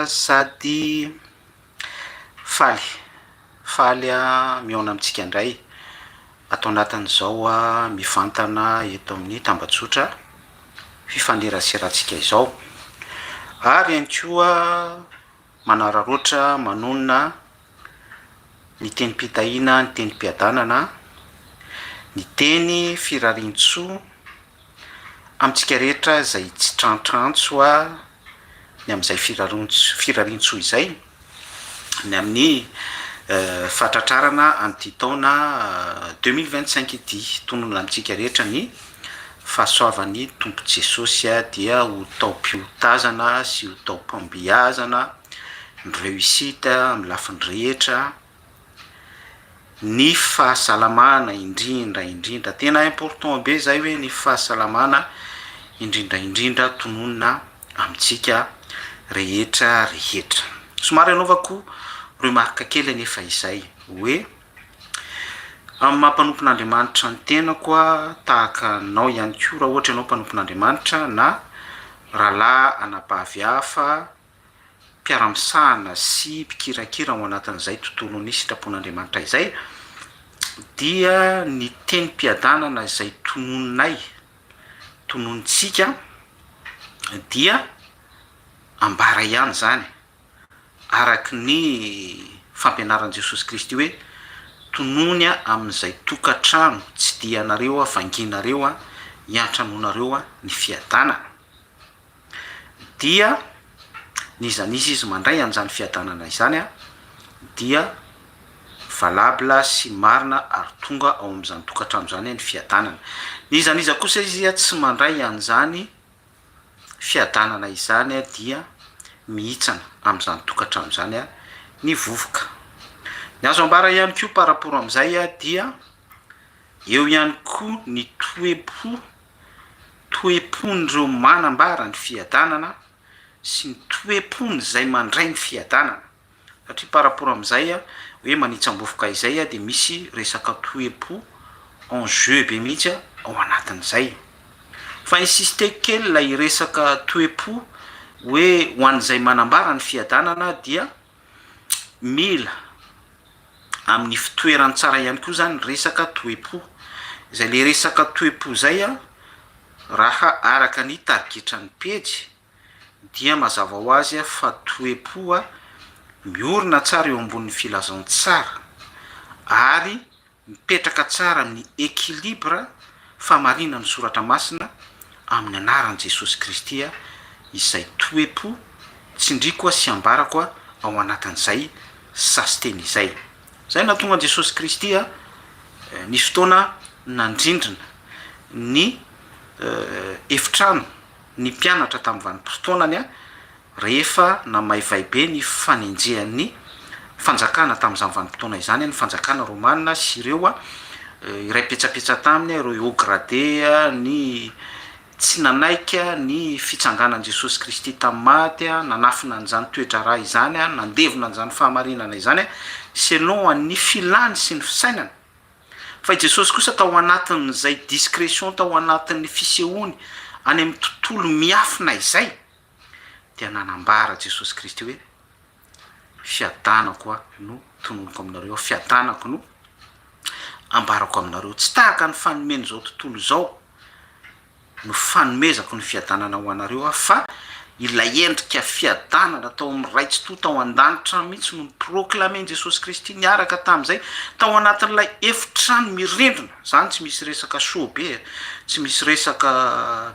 sady faly miona amitsika indray atao anatin'izao mivantana eto amin'ny tambajotra fifaneraserantsika izao ary ihany koa manararoatra manonona ny teny-pitahina ny teny-piadanana ny teny firarintso amitsika rehetra zay tsy trantrantso ny am'izay firarintso izay ny amin'ny fatratrarana an'ity taona 2025 ity tononona amitsika rehetra ny fahasoavan'ny tompo Jesosy dia ho taom-piotazana sy ho taom-pambeazana ny réussite amin'ny lafiny rehetra ny fahasalamana indrindra tena important be zay hoe ny fahasalamana indrindra tononona amitsika rehetra somary anaovako remarque kely nefa izay hoe amin'ny mampanopin'Andriamanitra ny tenako tahaka anao ihany koa raha ohatra ianao mpanompon'Andriamanitra na rahalahy anabavy hafa mpiara-misahana sy mpikirakira ao anatin'izay tontolo ny sitrapon'Andriamanitra izay dia ny teny-piadanana izay tononontsika dia ambara ihany zany araky ny fampianaran' Jesosy Kristy hoe tonony amin'izay tokatrano tsy dianareo vanginareo hiantranoanareo ny fiadanana dia nizanizy izy mandray an'izany fiadanana izany dia valabla sy marina ary tonga ao amin'izany tokatrano zany ny fiadanana nizaniza kosa izy tsy mandray an'izany fiadanana izany dia mihitsana amin'izany tokatrano zany ny vovoka ny azo ambara ihany koa par rapport am'izay dia eo ihany koa ny toepon''ireo manambara ny fiadanana sy ny toepony zay mandray ny fiadanana satria par rapport am'izay hoe manitsambofoka izay dia misy resaka toepo en jeu be mihitsy ao anatin'izay fa insiste kely lay resaka toepo hoe ho an'izay manambara ny fiadanana dia mila amin'ny fitoerany tsara ihany koa zany resaka toepo izay le resaka toepo zay raha araka ny tarigetrany pejy dia mazava ho azy fa toepo miorina tsara eo ambonin'ny filazantsara ary mipetraka tsara amin'ny équilibre famarina ny soratra masina amin'ny anaran'i Jesosy Kristy izay toepo tsindriko sy ambarako ao anatin'izay sasiteny izay nahatonga an Jesosy Kristy ny fotoana nandrindrina ny efitrano ny mpianatra tamin'ny vanim-potoanany rehefa namaivay be ny fanenjehan'ny fanjakana tamin'izany vanim-potoana izany ny fanjakana romanina sy ireo iray petsapetsa taminy ireo eaugradé ny tsy nanaika ny fitsanganan Jesosy Kristy tamin'ny maty nanafina an'izany toetra raha izany nandevina an'izany fahamarinana izany selon an'ny filany sy ny fisainana fa Jesosy kosa tao anatin'izay discrétion tao anatin'ny fisehoany any amin'ny tontolo miafina izay dia nanambara Jesosy Kristy hoe fiadanako no tononoko aminareo fiadanako no ambarako aminareo tsy tahaka ny fanomeny zao tontolo zao no fanomezako ny fiadanana ho anareo fa ilay endrika fiadanana tao amin'ny raitsy to tao an-danitra mihitsy no proclamen Jesosy Kristy niaraka tamin'izay tao anatin'ilay efitrano mirendrina zany tsy misy resaka show be tsy misy resaka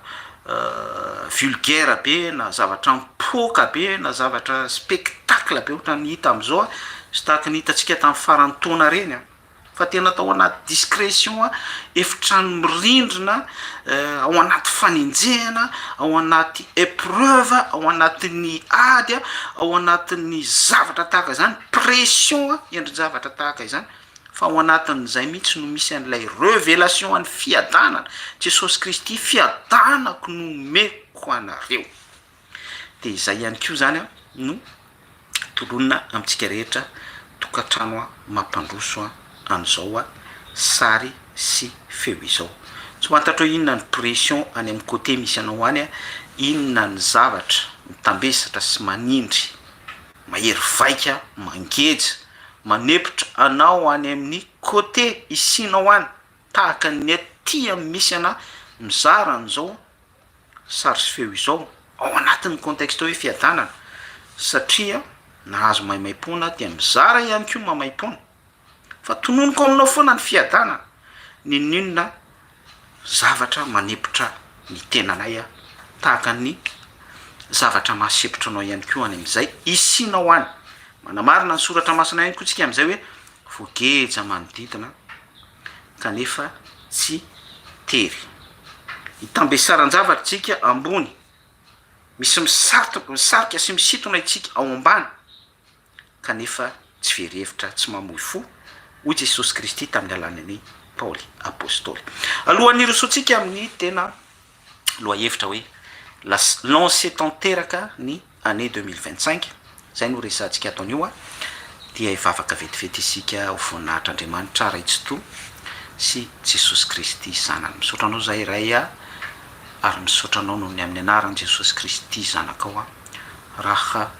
vulgaire be na zavatra mipoka be na zavatra spectacle be ohatra ny hita am'izao sy tahaka ny hitantsika tamin'ny farany taona reny fa tena tao anaty discrétion efitrano mirindrina ao anaty fanenjehana ao anaty épreuve ao anatin'ny ady ao anatin'ny zavatra tahaka izany pression endry zavatra tahaka izany fa ao anatin'izay mihitsy no misy an'ilay révélation any fiadanana Jesosy Kristy fiadanako no meko anareo dia izay ihany koa zany no tolonina amintsika rehetra tokatrano mampandroso an'izao sary sy feo izao tsy fantatra hoe inona ny pression any amin'ny côté misy anao any inona ny zavatra mitambesatra sy manindry mahery vaika mangeja manepitra anao any amin'ny côté isinao any tahaka ny aty amy misy ana mizara an'izao sary sy feo izao ao anatin'ny contexte hoe fiadanana satria nahazo maimaimpona dia mizara ihany ko mamaimpona fa tononoko aminao foana ny fiadanana ninona zavatra manepitra ny tenanay a tahaka ny zavatra mahasepitra anao ihany ko any am'izay isinao any manamarina ny soratra masina ihany koa tsika am'izay hoe vogeja manodidina kanefa tsy tery hitambesaran-javatra tsika ambony misy misarika sy misitona itsika ao ambany kanefa tsy verhevitra tsy mamoy fo hoy Jesosy Kristy tamin'ny alanany Paoly apôstôly alohan'ny rosotsika amin'ny tena loha hevitra hoe lancé tanteraka ny année 2025 zay no resantsika ataon'io a dia hivavaka vetivety isika ho voninahitra Andriamanitra ray tsy to sy Jesosy Kristy zanany misotranao zay ray a ary misotranao noho ny amin'ny anaran'i Jesosy Kristy zanakao a raha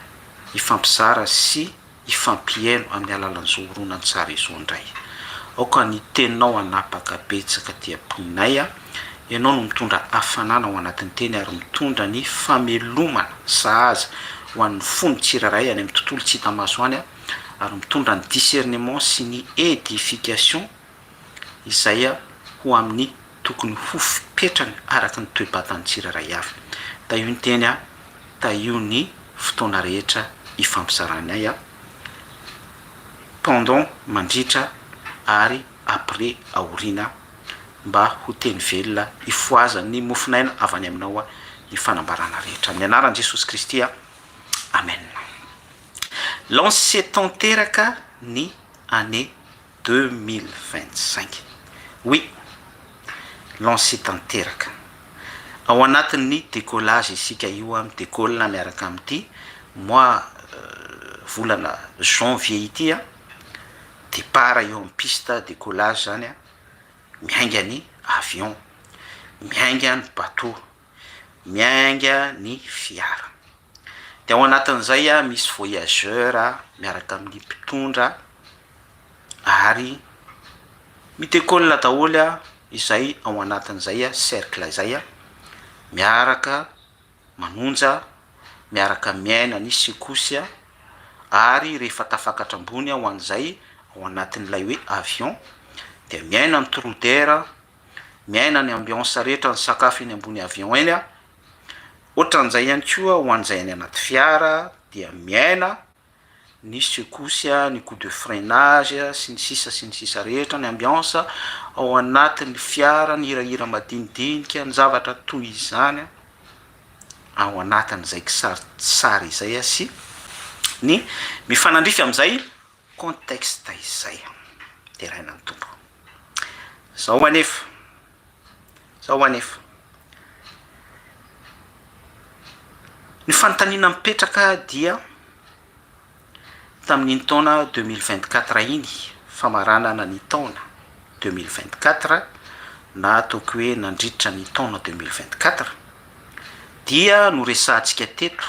hifampizara sy hifampiaino amin'ny alalan'ny zao horonany tsara izao indray aoka ny teninao anapaka betsaka tiam-poninay a ianao no mitondra hafanana ao anatin'ny teny ary mitondra ny famelomana sahaza ho an'ny fony tsiraray any amin'ny tontolo tsy hita maso any a ary mitondra ny discernement sy ny édification izay a ho amin'ny tokony ho fipetrany araka ny toe-batany tsiraray avy ta io ny teny a ta io ny fotoana rehetra hifampizarany ay a pendant mandritra ary après aorina mba ho teny velona ifoazany mofinaina avy any aminao a ny fanambarana rehetra amin'ny anaran'i Jesosy Kristy a amen. Lancé tanteraka ny année 2025 oui lancé tanteraka ao anatin'ny décollage isika io am décolle miaraka am'ty mois volana janvier ity a départ eo amin'ny piste décollage zany a miainga ny avion miainga ny bateau miainga ny fiara de ao anatin'izay a misy voyageur a miaraka amin'ny mpitondra ary midécolle daholo a izay ao anatin'izay a cercle izay a miaraka manonja miaraka miaina ny sikosy a ary rehefa tafakatra ambony ho an'izay ao anatin'ilay hoe avion de miaina ny trou d'air miaina ny ambiance rehetra ny sakafo eny ambony avion eny a ohatran'izay ihany koa ho an'izay any anaty fiara dia miaina ny sikosy a ny coup de freinage sy ny sisa rehetra ny ambiance ao anatin'ny fiara ny hirahira madinidinika ny zavatra toy izany ao anatin'izay kisary izay a sy ny mifanandrify am'izay contexte izay de raina ny tompo zao anefa ny fanontaniana mipetraka dia tamin'iny taona 2024 iny famaranana ny taona 2024 na ataoko hoe nandritra ny taona 2024 dia no resantsika teto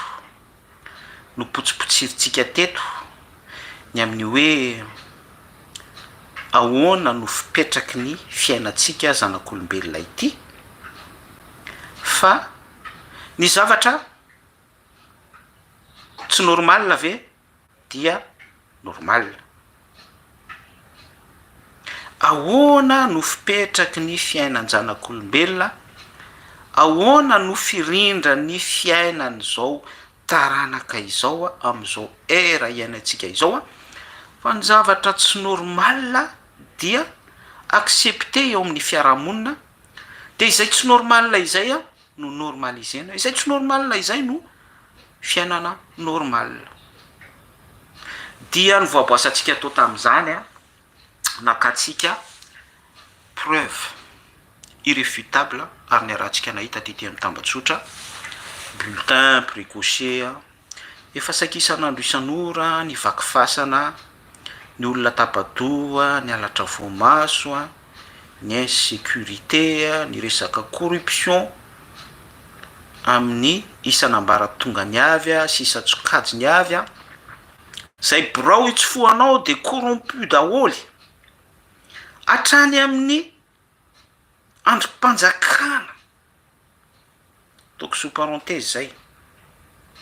no potsipotsiritsika teto ny amin'ny hoe ahoana no fipetraky ny fiainatsika zanak'olombelona ity fa ny zavatra tsy normal ve dia normal ahoana no fipetraky ny fiainan-janak'olombelona ahoana no firindra ny fiainany zao taranaka izao a am'izao era iainantsika izao a fa ny zavatra tsy normal dia accepté eo amin'ny fiarahamonina de izay tsy normal izay a no normalisena izay tsy normal izay no fiainana normal dia ny voaboasantsika atao tam'izany a nakatsika preuve irréfutable ary ny arahantsika nahita tety amin'ny tambatsotra bulletin précoché efa sakisan'andro isan'ora ny vakifasana ny olona tapadoa ny alatra voamaso a ny insécurité ny resaka corruption amin'ny isanambara tonga ny avy a sy isatsokajy ny avy a zay birao itsofoanao de corrompu daholy hatrany amin'ny androm-panjakana donc sous parenthèse zay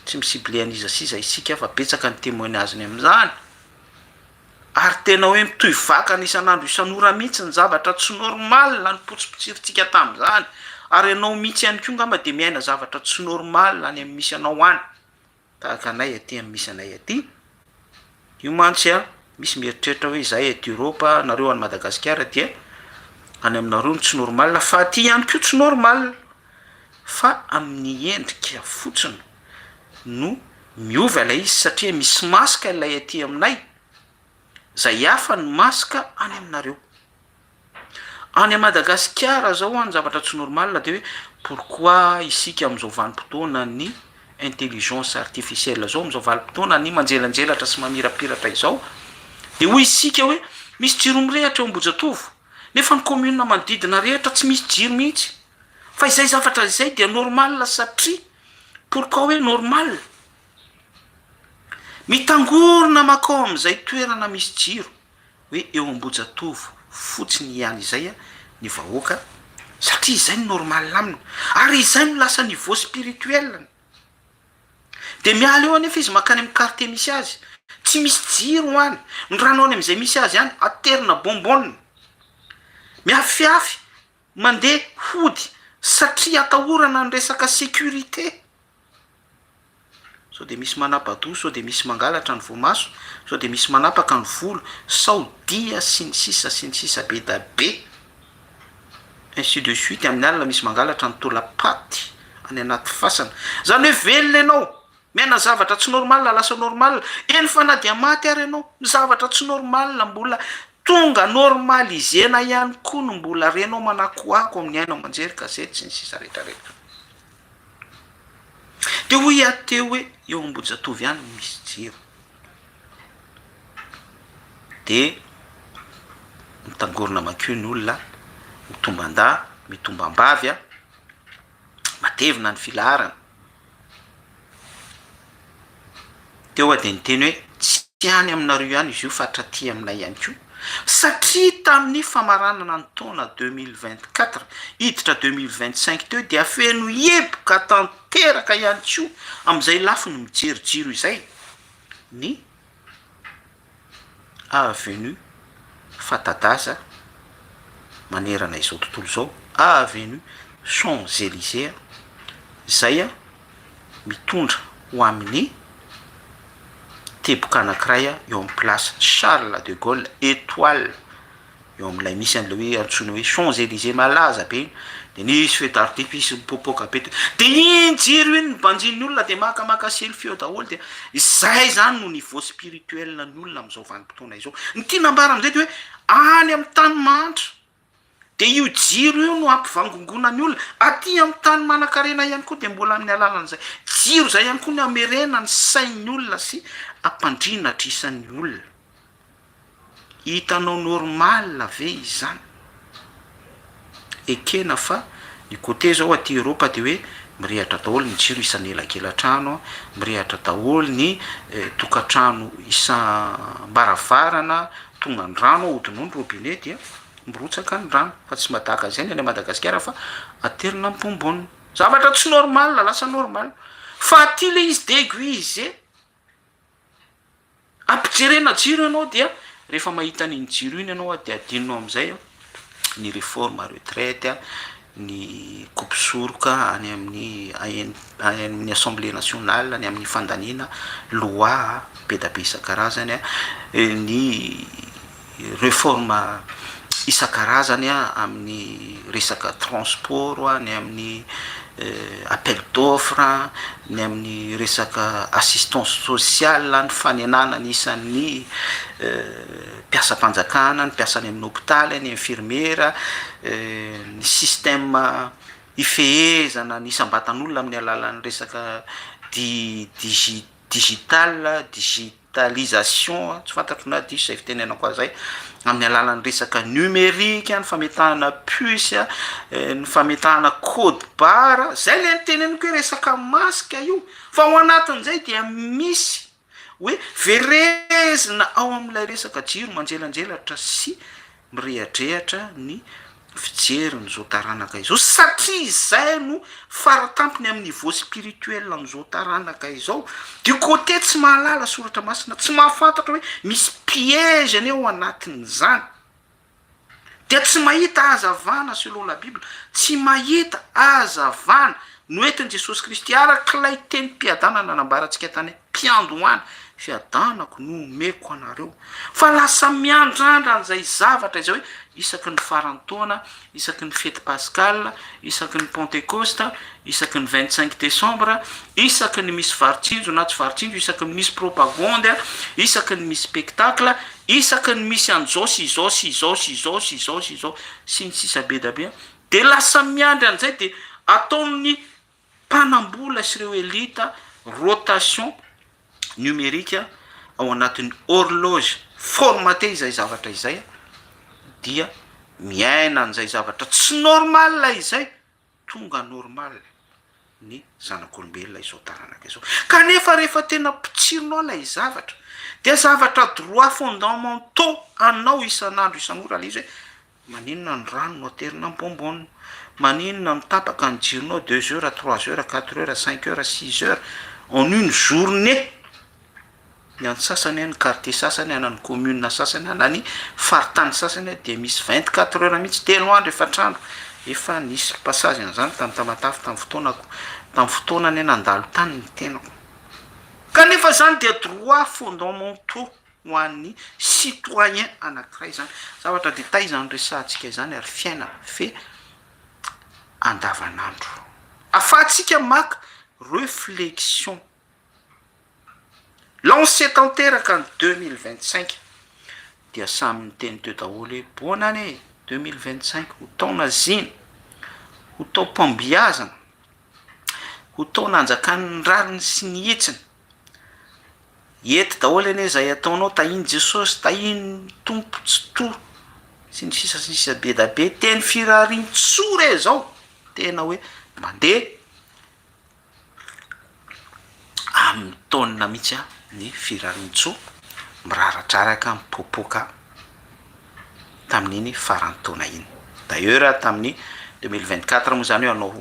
tsy misiblianiza isika fa betsaka ny témoignage-ny am'izany ary tena hoe mitohy vaka ny isan'andro isan'ora mihitsy ny zavatra tsy normal ny potsipotsiritsika tam'izany ary ianao mihitsy ihany ko ngamba de miaina zavatra tsy normal any amin'ny misy anao any tahaka anay aty amin'ny misy anay aty io mantsy a misy mieritreritra hoe zay aty Europa nareo any Madagasikara dia any aminareo ny tsy normal fa aty ihany ko tsy normal fa amin'ny endrika fotsiny no miova ilay izy satria misy masika ilay aty aminay zay hafa ny masika any aminareo any Madagasikara zao any zavatra tsy normal de hoe pourquoi isika am'izao vanim-potoana ny intelligence artificielle zao am'izao valim-potoana ny manjelanjelatra sy mamirapiratra izao de hoy isika hoe misy jiro mirehatra eo Ambojatovo nefa ny commune manodidina rehetra tsy misy jiro mihitsy fa izay zavatra izay dia normal satria pourquoi hoe normal mitangorona makao am'izay toerana misy jiro hoe eo Ambojatovo fotsiny ihany izay ny vahoaka satria izay ny normal aminy ary izay no lasa niveau spirituel de miala eo anefa izy makany amin'ny quartier misy azy tsy misy jiro any ny ranao any am'izay misy azy any aterina bonbonne miafiafy mandeha hody satria atahorana ny resaka sécurité sao de misy manapa-doha sao de misy mangalatra ny vomaso sao de misy manapaka ny volo sao dia sy ny sisa be da be ainsi de suite amin'ny alina misy mangalatra ny tolapaty any anaty fasana zany hoe velona ianao miaina zavatra tsy normal lasa normal eny fa na dia maty ary ianao ny zavatra tsy normal mbola tonga normalizena ihany koa no mbola renao manakoako amin'ny ainao manjery gazety sy ny sisa rehetrarehetra de hoy ateo hoe eo Ambojatovo ihany misy jiro de mitangorona makeo ny olona mitomba-nda mitombam-bavy matevina ny filaharana teo de niteny hoe tsy any aminareo ihany izy io fa hatraty aminay ihany koa satria tamin'ny famaranana ny taona 2024 hiditra 2025 teo dia feno hieboka tanteraka ihany koa am'izay lafy no mijerijiro izay ny avenue Fatadaza manerana izao tontolo zao avenue Champs-Élysées zay mitondra ho amin'ny teboka anankiray eo amin'ny place Charles de Gaulle étoile eo amin'ilay misy an'le hoe antsoina hoe Champs-Élysées malaza be de nisy feu d'artifice mipopoka be de iny jiro iny banjin'ny olona de makamaka selfie eo daholo de izay zany no niveau spirituel ny olona am'izao vanim-potoana izao ny tia nambara am'izay de hoe any amin'ny tany manitra de io jiro io no ampivangongona ny olona aty amin'ny tany manan-karena ihany koa de mbola amin'ny alalan'izay jiro zay ihany koa ny amerena ny sain'ny olona sy ampandrina trisan'ny olona hitanao normal ve izany ekena fa ny côté zao aty Europa de hoe mirehatra daholo ny jiro isan'elakelatrano mirehatra daholo ny tokatrano isam-baravarana tonga ny rano ahodinao ny robinet dia mirotsaka ny rano fa tsy madaka zay ny Madagasikara fa aterina ny bonbonne zavatra tsy normal lasa normal fa aty le izy déguisé ampijerena jiro ianao dia rehefa mahita n'iny jiro iny ianao de adinonao am'izay ny réforme retraite ny coupe soroka any amin'ny assemblée nationale any amin'ny fandanina loi be da be isan-karazany ny réforme isan-karazany amin'ny resaka transport any amin'ny appel d'offre ny amin'ny resaka assistance sociale ny fanenana ny isan'ny mpiasa-panjakana ny mpiasany amin'ny hôpitaly ny infirmiera ny système ifehezana ny isambatan'olona amin'ny alalan'ny resaka digitalisation tsy fantatro na diso zay fitenenako azay amin'ny alalan'ny resaka numérique ny fametahana puce ny fametahana code barre zay le niteneniko hoe resaka masika io fa ao anatin'izay dia misy hoe verezina ao amin'ilay resaka jiro manjelanjelatra sy mirehadrehatra ny fijeriny zao taranaka izao satria zay no faratampony amin'ny niveau spirituel an'izao taranaka izao du côté tsy mahalala soratra masina tsy mahafantatra hoe misy piège any ao anatin'izany dia tsy mahita azavana selon la Bible tsy mahita azavana noentin' Jesosy Kristy arak'ilay teny mpiadanana nanambaratsika tany mpiandohany fiadanako no omeko anareo fa lasa miandrandra an'izay zavatra izay hoe isaky ny farantaona isaky ny fety pascal isaky ny pentecoste isaky ny 25 décembre isaky ny misy varitsinjo na tsy varitsinjo isaky ny misy propagande isaky ny misy spectacle isaky ny misy an'izao sy izao sy izao sy izao sy izao sy izao sy ny sisa be da be de lasa miandry an'izay de ataony mpanambola sy ireo elita rotation numérique ao anatin'ny horloge formaté izay zavatra izay dia miaina an'izay zavatra tsy normal izay tonga normal ny zanak'olombelona izao taranaka izao kanefa rehefa tena pitsironao lay zavatra dia zavatra droit fondamentaux anao isan'andro isan'ora le izy hoe maninona ny rano no aterina ambonbonina maninona mitapaka ny jironao 2 heures 3 heures 4 heures 5 heures 6 heures en une journée ny any sasany any quartier sasany anany commune sasany anany faritany sasany dia misy 24 heures mihitsy telo andro efatrandro efa nisy passage an'izany tamin'ny tamatafy tamin'ny fotoanany nandalo tany ny tenako kanefa zany dia droit fondamentaux ho an'ny citoyen anankiray zany zavatra de taizany resantsika izany ary fiaina fe andavanandro afahantsika maka réflexion lancé tanteraka ny 2025 dia samy miteny teo daholo hoe bonne année 2025 ho taona zina ho tao mpambiazana ho tao nanjakany rariny sy ny hetsiny ety daholo ane zay ataonao tahiny Jesosy tahiny tompo tsy to sy ny sisa be da be teny firariny tso re zao tena hoe mandeha amin'ny taonina mihitsy ny firarin-tso miraratraraka mipopoka tamin'iny farantaona iny d'ailleurs tamin'ny 2024 moa zany hoe anao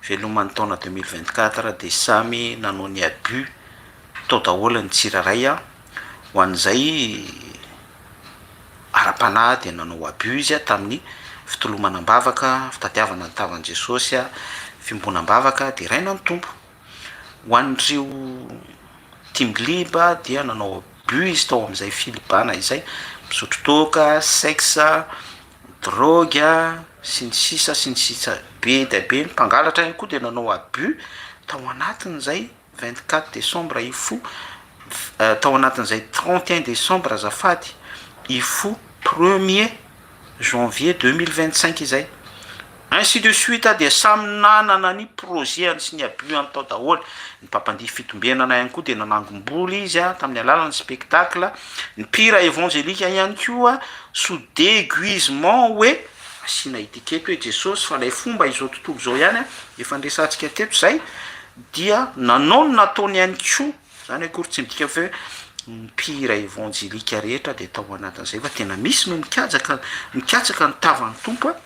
veloman'ny taona 2024 de samy nanao ny abus tao daholo ny tsiraray ho an'izay ara-panahy de nanao abus izy tamin'ny fitolomanam-bavaka fitadiavana ny tavan'i Jesosy fimbonam-bavaka de raina ny tompo ho an'ireo timgliba dia nanao abus izy tao amin'izay filibana izay misotro toka sexe drogue sy ny sisa be da be ny mpangalatra ihany koa de nanao abus tao anatin'izay 24 décembre ifo tao anatin'izay 31 décembre azafady ifo 1er janvier 2025 izay ainsi de suite dia samy nanana ny projet sy ny abus any tao daholo ny mpampandihy fitombenana ihany koa de nanangom-boly izy tamin'ny alalan'ny spectacle ny pira évangélika ihany koa sous déguisement hoe asina etikety hoe Jesosy fa lay fomba izao tontolo zao ihany efa ndresantsika teto zay dia nanao ny nataony ihany koa zany akory tsy midika fa hoe mpira évangélika rehetra de tao anatin'izay fa tena misy no mikatsaka ny tavan'ny tompo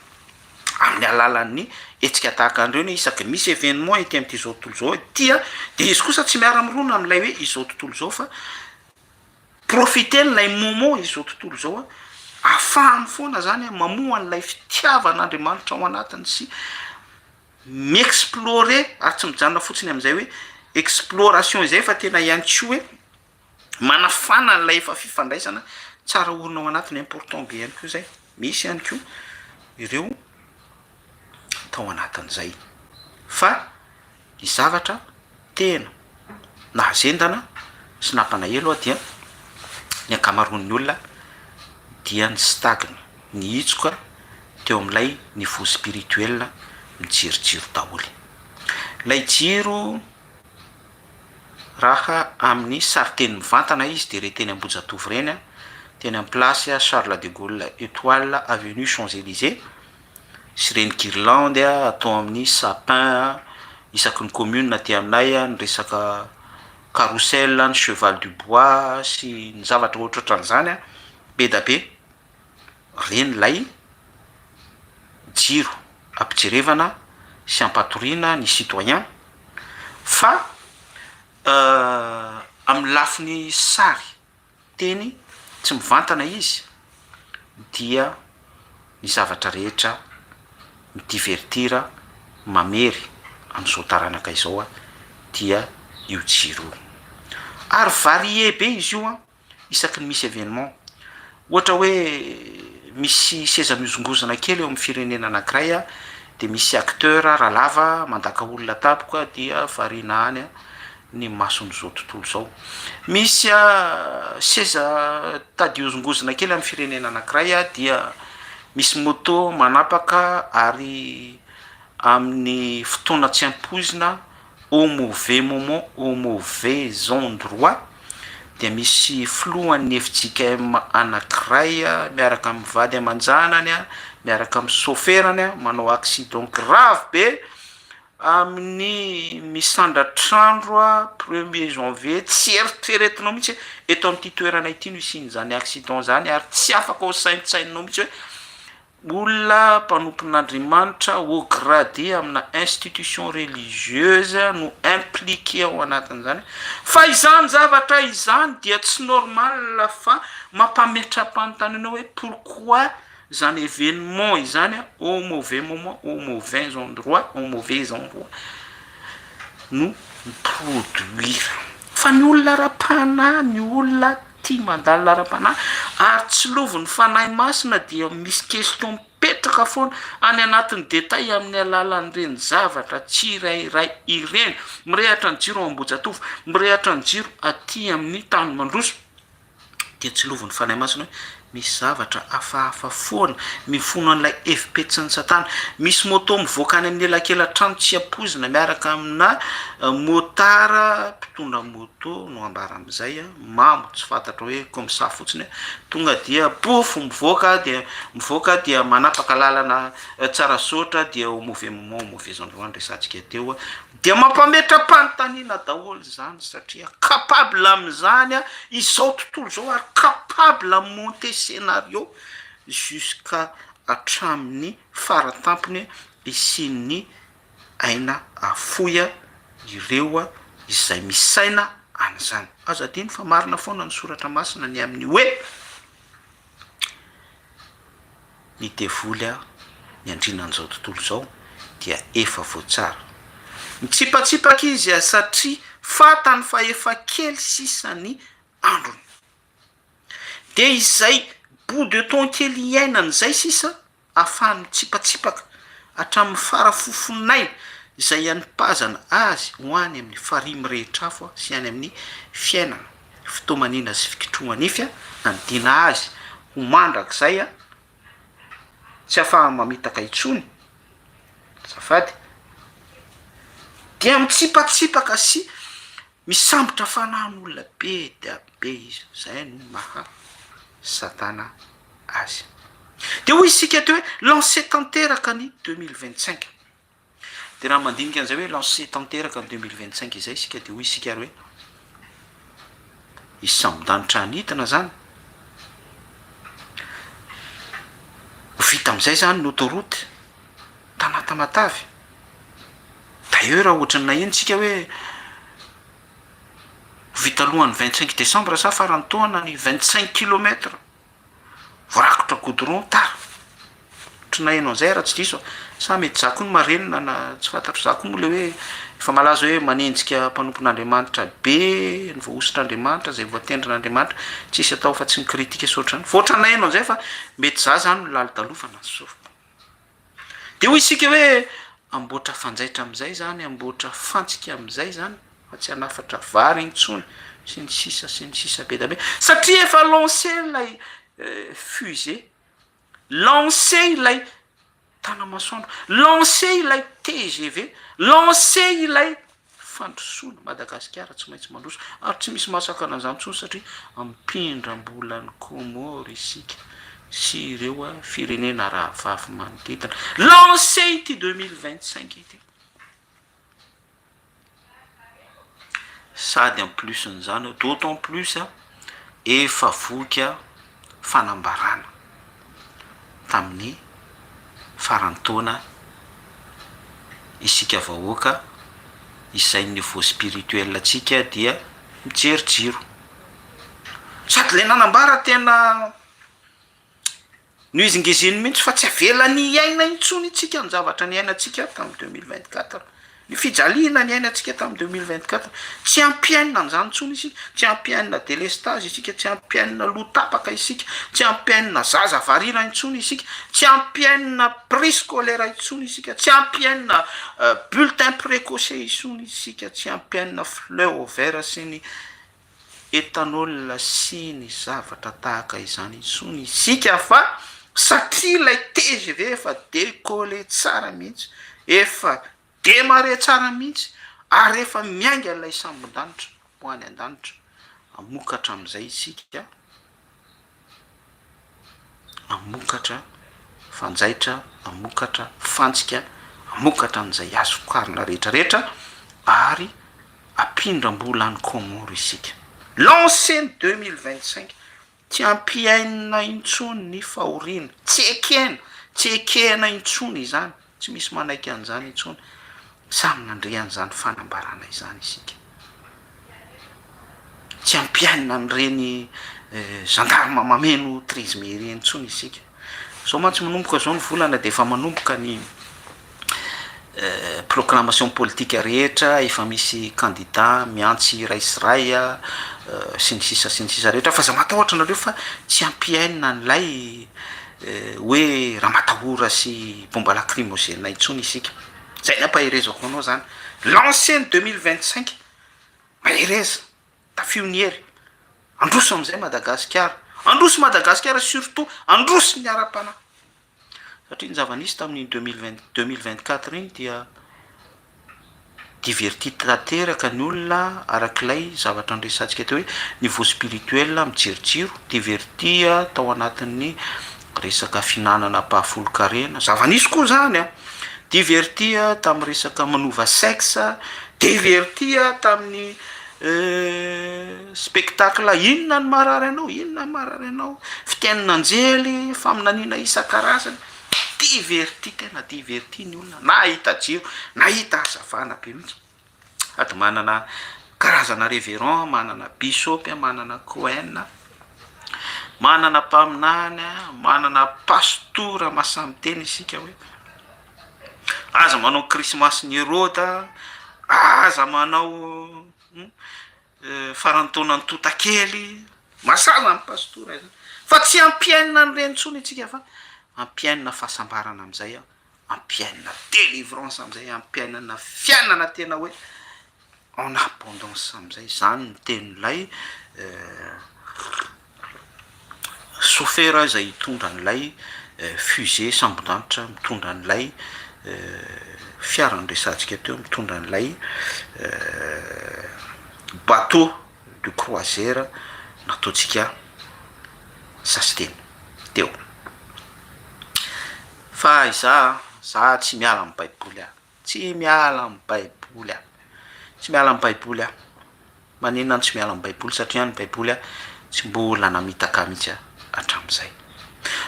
amin'ny alalan'ny etsika tahaka andreo ny isaky misy événement ety amin'ity zao tontolo zao tia de izy kosa tsy miara mirona amin'ilay hoe izao tontolo zao fa profiten'ilay moment izao tontolo zao afahany foana zany mamoa an'ilay fitiavan'Andriamanitra ao anatiny sy miexplorer ary tsy mijanona fotsiny amin'izay hoe exploration izay fa tena ihany koa hoe manafana n'ilay efa fifandraisana tsara orina ao anatiny important be ihany koa zay misy ihany koa ireo tao anatin'izay fa ny zavatra tena nahazendana sy nampanahelo dia ny ankamaroan'ny olona dia ny stagna ny hitsoka teo amin'ilay niveau spirituel mijirijiro daholo lay jiro raha amin'ny sariteny mivantana izy de reteny Ambojatovo reny teny amin'ny place Charles de Gaulle étoile avenue Champs-Élysées sy reny guirlande atao amin'ny sapin isaky ny commune ty aminay ny resaka carrousel ny cheval du bois sy ny zavatra ohatra ohatran'izany a be da be reny lay jiro ampijerevana sy ampatoriana ny citoyen fa amin'ny lafiny sary teny tsy mivantana izy dia ny zavatra rehetra ny divertira mamery am'izao taranaka izao a dia io jiro ary varie be izy io a isaky ny misy événement ohatra hoe misy seza mizongozana kely eo amin'ny firenena anankiray a de misy acteur rahalava mandaka olona tapoka dia variana any a ny mason'izao tontolo zao misy seza tady ozongozona kely amin'ny firenena anankiray a dia misy moto manapaka ary amin'ny fotoana tsy ampoizina au mauvais moment au mauvais endroit dia misy filohan'ny FJKM anankiray a miaraka amin'ny vady aman-janany a miaraka amin'ny soferany a manao accident grave be amin'ny misandratr'andro a 1er janvier tsy eritreretinao mihitsy hoe eto amin'ity toerana ity no isin'izany accident zany ary tsy afaka ho saintsainao mihitsy hoe olona mpanompon'Andriamanitra au gradé amina institution religieuse no impliqué ao anatin'izany fa izany zavatra izany dia tsy normal fa mampametram-panontanianao hoe pourquoi zany événement izany a au mauvais moment au mauvais endroit au mauvais endroit no miproduire fa ny olona ra-panahy ny olona tia mandalo lara-panahy ary tsy lovy ny fanahy masina dia misy question mipetraka foana any anatin'ny détail amin'ny alalan'ireny zavatra tsy irairay ireny mirehatra ny jiro Ambohijatovo mirehatra ny jiro aty amin'ny tany Mandroso dia tsy lovy ny fanahy masina hoe misy zavatra hafahafa foana mifono an'ilay efipetsin'ny satana misy moto mivoaka any amin'ny elakelan-trano tsy ampoizina miaraka amina motara mpitondra moto no ambara am'izay a mamo tsy fantatra hoe comme ça fotsiny tonga dia bofo mivoaka dia manapaka lalana tsara sotra dia au mauvais moment au mauvais endroit resantsika teo a dia mampametram-panontaniana daholo zany satria capable am'izany a izao tontolo zao ary capable monter scénario jusqu'à hatramin'ny faratampony isin'ny aina afoya ireo a izay misaina an'izany aza diny fa marina foana ny soratra masina ny amin'ny hoe ny devoly a ny andrinan'izao tontolo zao dia efa voatsara mitsipatsipaka izy a satria fatany fa efa kely sisany androny de izay bout de temps kely iainany zay sisa ahafahany mitsipatsipaka hatramin'ny farafofonaina izay anipazana azy hoany amin'ny farimy rehetra afo sy any amin'ny fiainana fitomanina sy fikitroanify a andina azy ho mandrak'izay a tsy ahafaha mamitaka itsony safady dia mitsipatsipaka sy misambotra fanahin'olona be dia be izy zay no maha satana azy de hoy isika teo hoe lancé tanteraka ny 2025 de raha mandinika an'izay hoe lancé tanteraka ny 2025 izay isika de hoy isika ary hoe izy sambodanitra anitana zany vita am'izay zany ny autoroute Tanata Matavy d'ailleurs raha ohatrany nahentsika hoe vita alohan'ny 25 décembre sa farany taona ny 25 kilomètres vorakotra goudron tara ohatry nahenao an'izay raha tsy diso sa mety za koa ny marenina na tsy fantatro za koa moa le hoe efa malaza hoe manenjika mpanompon'Andriamanitra be ny voahositr'Andriamanitra zay voatendrin'Andriamanitra tsisy atao fa tsy mikritika sotrany voatra nahenao an'izay fa mety za zany no lalodalofana sofiko de hoy isika hoe amboatra fanjaitra am'izay zany amboatra fantsika am'izay zany fa tsy hanafatra vary intsony sy ny sisa be da be satria efa lancé ilay fusée lancé ilay tanamasoandro lancé ilay TGV lancé ilay fandrosoana Madagasikara tsy maintsy mandroso ary tsy misy masaka an'izany intsony satria ampindram-bolan'ny Komoro isika sy ireo a firenena raha vavy manodidina lancé ity 2025 ity sady en plusn'izany d'autant plus a efa voky a fanambarana tamin'ny farantaona isika vahoaka izay niveau spirituel atsika dia mijerijiro sady le nanambara tena no izingiziny mihitsy fa tsy avelany aina intsony itsika ny zavatra ny ainatsika tamin'ny 2024 ny fijaliana ny ainatsika tamin'ny 2024 tsy ampiaina an'izany ntsony isika tsy ampiaina délestage isika tsy ampiaina lotapaka isika tsy ampiaina zaza varina intsony isika tsy ampiaina prix scolaire intsony isika tsy ampiaina bulletin précoce intsony isika tsy ampiaina fleur vert sy ny etanol sy ny zavatra tahaka izany intsony isika fa satria lay TGV efa décollé tsara mihitsy efa démarré tsara mihitsy ary efa miainga lay sambon-danitra ho any an-danitra amokatra am'izay isika amokatra fanjaitra amokatra fantsika amokatra an'izay azo karina rehetrarehetra ary ampindram-bola any komoro isika lanceny 2025 tsy ampiaina intsony ny fahoriana tsy ekena intsony izany tsy misy manaiky an'izany intsony samy nandrean'izany fanambarana izany isika tsy ampiaina an'ireny gendarme mameno trismerie intsony isika zao mantsy manomboka zao ny volana de efa manomboka ny proclamation politique rehetra efa misy candidat miantsy raisiray sy ny sisa rehetra fa za matahotra nareo fa tsy ampiaina n'lay hoe raha matahora sy bomba lacrymogène intsony isika zay nampaherezako anao zany lanceny 2025 mahereza tafio ny hery androso am'izay Madagasikara androso Madagasikara surtout androso ny ara-panahy satria ny zava-nisy tamin'ny 2024 iny dia diverti tanteraka ny olona arak'ilay zavatra andresantsika teo hoe niveau spirituel mijerijiro diverti tao anatin'ny resaka finanana pahafolo-karena zava-nisy koa zany a diverti tamin'ny resaka manova sexe diverti tamin'ny spectacle inona ny marary anao fitianinanjely faminaniana isan-karazany diverti tena diverti ny olona na hita jiro na hita hazavana be mihitsy ady manana karazana révérend manana bishop manana cohen manana mpaminany manana pastora masamy teny isika hoe aza manao krismasy ny eroda aza manao farantaona ny totakely masaza ny pastora izany fa tsy ampiaina ny renitsony itsika fa ampiaina fahasambarana am'izay ampiaina délivrance am'izay ampiainana fiainana tena hoe en abondance am'izay zany ny tenin'lay chauffeur izay hitondra n'lay fusée sambon-danitra mitondra n'lay fiara nyresantsika teo mitondra n'lay bateau de croisière nataotsika sasiteny teo fa za tsy miala amin'ny baiboly tsy miala amin'ny baiboly tsy miala amin'ny baiboly maninona tsy miala amin'ny baiboly satria ny baiboly tsy mbola namitaka mihitsy hatram'izay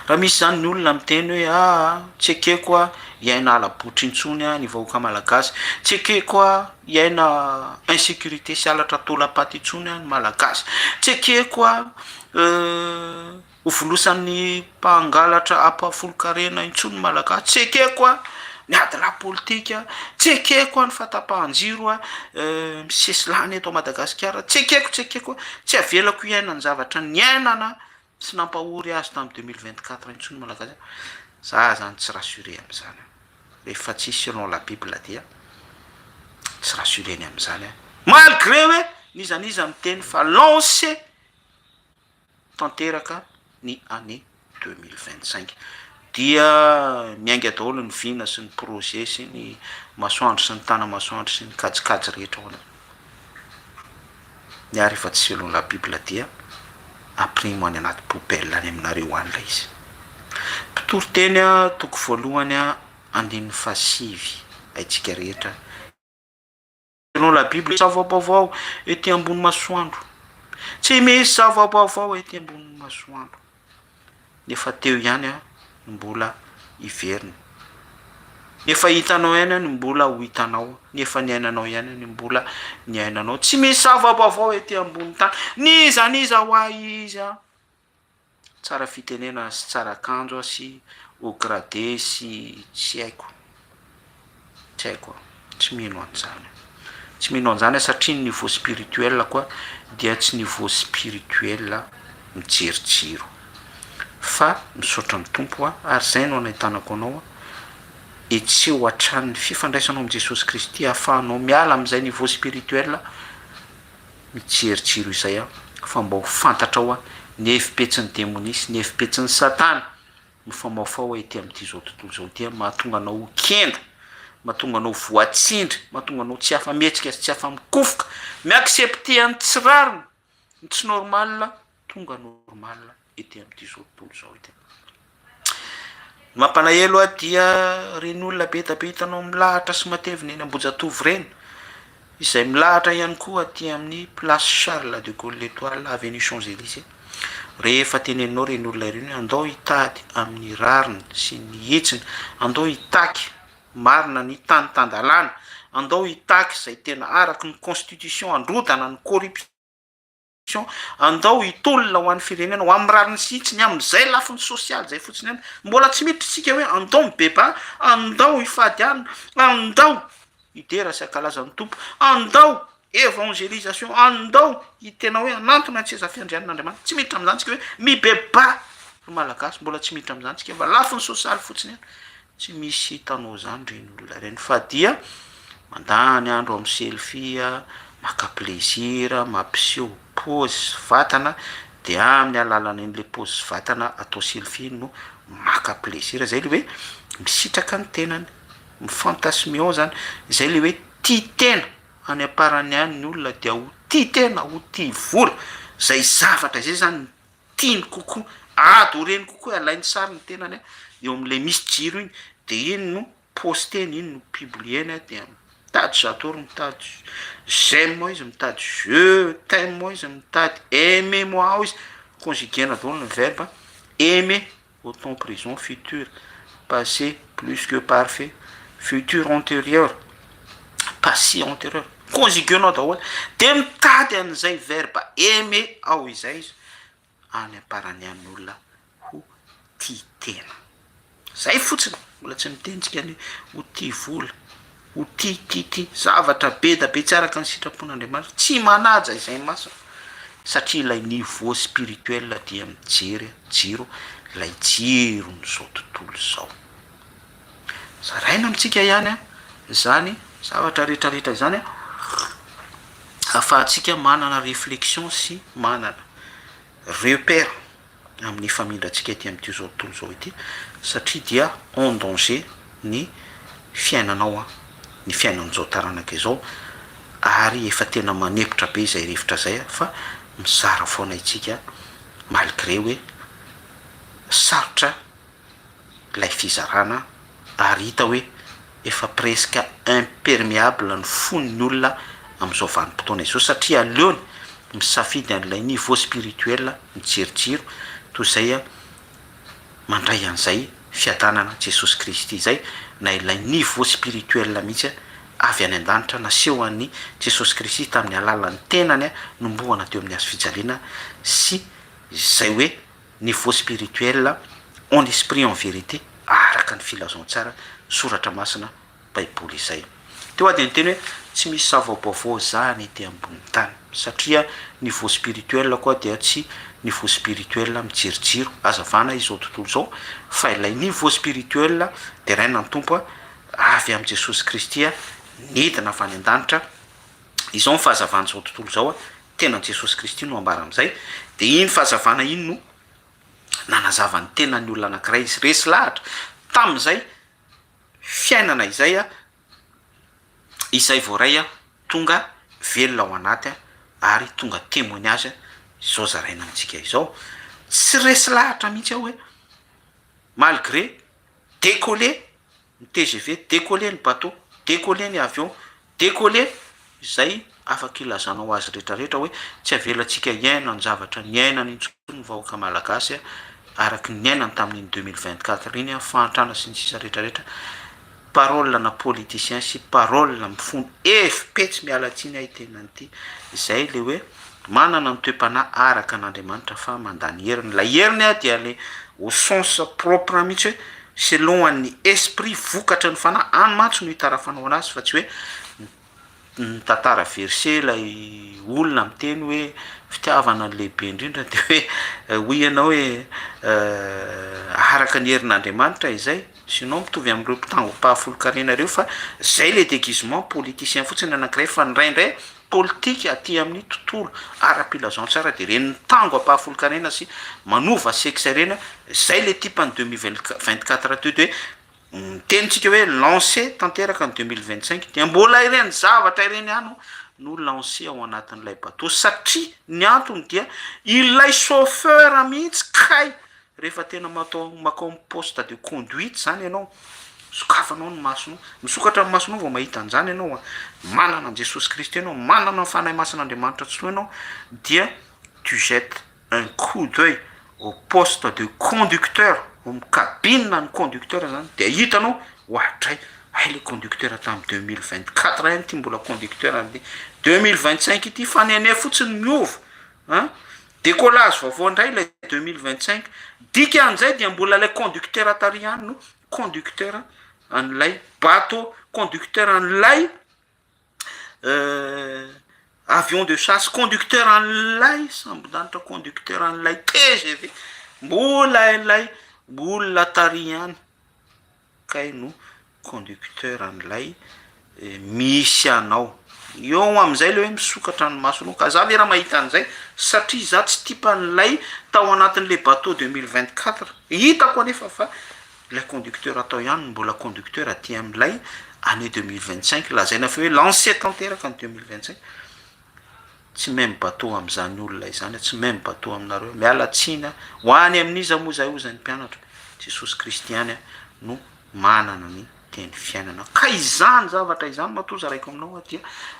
raha misy zany ny olona miteny hoe tsy ekeko iaina alabotry intsony ny vahoaka malagasy tsy ekeko iaina insécurité sy alatra tolapaty intsony ny malagasy tsy ekeko hovolosan'ny mpangalatra apafolo-karena intsony malagasy tsy ekeko ny adila politika tsy ekeko ny fatapahanjiro misesilany eto Madagasikara tsy ekeko tsy avelako iaina ny zavatra ny ainana sy nampahory azy tamin'ny 2024 intsony malagasy za zany tsy rassuré am'izany rehefa tsy selon la bible dia tsy rassureny am'izany malgré hoe nizaniza miteny fa lancé tanteraka ny année 2025 dia miainga daholo ny vina sy ny projet sy ny masoandro sy ny tana masoandro sy ny kajikajy rehetra hoana ny ary efa tsy selon la bible dia aprimo any anaty poubelle any aminareo an'ilay izy mpitory-teny toko voalohany andin'ny fasivy aitsika rehetra non la Bible zava-baovao ety ambony masoandro, tsy misy zava-baovao ety ambony masoandro. Nefa teo ihany a mbola iverina, nefa hitanao ihany a ny mbola ho hitanao, nefa ny ainanao ihany a ny mbola ny ainanao. Tsy misy zava-baovao ety ambony tany, niza ho aiza. Tsara fitenena sy tsara kanjo sy au gradé sy tsy haiko, tsy mino an'izany, tsy mino an'izany satria ny niveau spirituel koa dia tsy niveau spirituel mijerijiro, fa misaotra ny tompo a, ary zay no anahitanako anao etseo hatrany fifandraisanao am' Jesosy Kristy ahafahanao miala am'izay niveau spirituel mijerijiro izay a, fa mba ho fantatrao a ny efipetsin'ny demonisy, ny efipetsin'ny satana mifamaofao ety am'ty zao tontolo zao ty, mahatonga anao ho kenda, mahatonga anao voatsindry, mahatonga anao tsy afa mihetsika sy tsy afa mikofoka, miaccepte any tsirariny ny tsy normal, tonga normal ety am'ty zao tontolo zao ity. Mampalahelo a dia reny olona be da be hitanao milahatra sy matevina eny Ambojatovo reny, izay milahatra ihany koa aty amin'ny place Charles de Gaulle l'Étoile avenue Champs-Élysées. Rehefa teneninao reny olona ireny, andao hitady amin'ny rariny sy ny hetsiny, andao hitaky marina ny tany-tandalana, andao hitaky zay tena araky ny constitution androdana ny corruption, andao hitolona ho an'ny firenena ho amin'ny rariny sitsiny am'izay lafiny sosialy zay fotsiny any, mbola tsy miditra tsika hoe andao mibeba, andao hifady any, andao hidera sy akalaza ny tompo, andao évangélisation, andao hitena hoe anantona tsy eza fiandrianan'Andriamanitra. Tsy miditra am'izany tsika hoe mibeba ry malagasy, mbola tsy miditra am'izany tsika fa lafiny sosialy fotsiny any. Tsy misy hitanao zany reny olona reny, fa dia mandany andro amy selfie, maka plaisir, mampiseho pose vatana, de amin'ny alalany an'le pose vatana atao selfie no maka plaisir, zay le hoe misitraka ny tenany, mifantasmion zany, zay le hoe tia tena any aparany any ny olona dia ho tia tena, ho tia vola, zay zavatra zay zany tiany kokoa, adoreny kokoa alainy sary ny tenany eo am'le misy jiro iny, de iny no posteny, iny no publieny, de mitady j'adore, mitady j'aime moa izy, mitady je t'aime moa izy, mitady aimez moi ao izy, conjuguena daholo ny verbe aimer au temps présent futur, passé plus que parfait, futur antérieur, passé antérieur, conjuguenao daholo, de mitady an'izay verbe aimer ao izay izy any aparany an'olona ho tia tena. Zay fotsiny, mbola tsy mitentsika ny ho tia vola, ho tia zavatra be da be tsy araka ny sitrapon'Andriamanitra, tsy manaja izay masina, satria ilay niveau spirituel dia mijery jiro, ilay jiro n'izao tontolo zao. Zaraina amitsika ihany zany zavatra rehetrarehetra zany ahafahantsika manana réflexion sy manana repère amin'ny famindratsika ety am'ty zao tontolo zao ity, satria dia en danger ny fiainanao ny fiainan'izao taranaka izao, ary efa tena manepotra be izay rivotra zay fa mizara foana itsika malgré hoe sarotra lay fizarana, ary hita hoe efa presque imperméable ny fon'ny olona am'izao vanim-potoana izao, satria aleony misafidy an'ilay niveau spirituel mijerijiro toy zay mandray an'izay fiadanana Jesosy Kristy zay, na ilay niveau spirituel mihitsy avy any an-danitra naseho an'ny Jesosy Kristy tamin'ny alalan'ny tenany nombohana teo amin'ny hazo fijaliana, sy zay hoe niveau spirituel en esprit en vérité, araka ny filazao tsara soratra masina baiboly izay. Teo ady ny teny hoe tsy misy zava-baovao zany ety ambony tany, satria niveau spirituel koa dia tsy niveau spirituel mijerijiro azavana izao tontolo zao, fa ilay niveau spirituel de raina ny tompo avy am' Jesosy Kristy nidina avy any an-danitra, izao ny fahazavana zao tontolo zao tena Jesosy Kristy no ambara am'izay, de iny fahazavana iny no nanazava ny tena ny olona anankiray, izy resy lahatra tam'izay fiainana izay izay voaray tonga velona ao anaty ary tonga témoignage zao zaraina amitsika izao, tsy resy lahatra mihitsy aho hoe malgré décoller ny TGV, décoller ny bateau, décoller ny avion, décoller izay afaka ilazanao azy rehetrarehetra hoe tsy avelantsika iaina ny zavatra ny ainany intsony vahoaka malagasy araky ny ainany tamin'iny 2024 iny fahantrana sy ny sisa rehetrarehetra parole na politicien sy parole mifony efipetsy mialatsiny ahitenanyity izay le hoe manana ny toe-panahy araka an'Andriamanitra fa mandany heriny la heriny dia le au sens propre mihitsy hoe selon an'ny esprit vokatra ny fanahy any mantsy no hitarafanao anazy fa tsy hoe ny tantara verse lay olona miteny hoe fitiavana ny lehibe indrindra de hoe hoy ianao hoe araka ny herin'Andriamanitra izay sinon mitovy am'ireo mpitango mpahafolo-karenareo fa zay le déguisement politicien fotsiny anankiray fa ndraindray politika aty amin'ny tontolo ara-pilazon tsara de reny tango apahafolo-karena sy manova seksarena zay le tipany 2024 to de hoe tenitsika hoe lancé tanteraka ny 2025 dia mbola ireny zavatra ireny ano no lancé ao anatin'ilay bateau satria ny antony dia ilay chauffeur mihitsy kay rehefa tena makao poste de conduite zany ianao sokafanao ny masonao misokatra ny masonao vao mahita an'izany ianao manana an Jesosy Kristy ianao manana ny fanahy masin'Andriamanitra tsoa ianao dia tu jettes un coup d'œil au poste de conducteur cabine ny conducteur zany de hitanao ohatray ay le conducteur tamin'ny 2024 any ty mbola conducteur an'le 2025 ity fanene fotsiny miova décollage vaovao ndray le 2025 dika an'izay dia mbola le conducteur atary any no conducteur an'ilay bateau conducteur an'ilay avion de chasse conducteur an'ilay sambodanitra conducteur an'ilay TGV mbola ilay olona tary any kay no conducteur an'ilay misy anao eo am'izay le hoe misokatra ny masonao ka za le raha mahita an'izay satria za tsy tipan'ilay tao anatin'le bateau 2024 hitako anefa fa le conducteur atao ihany mbola conducteur aty am'ilay année 2025 lazaina fe hoe lancé tanteraka ny 2025 tsy même bateau am'izany olona izany tsy même bateau aminareo mialatsina ho any amin'iza moa zay ozany mpianatra Jesosy Kristy any no manana ny teny fiainana ka izany zavatra izany matoza raiko aminao dia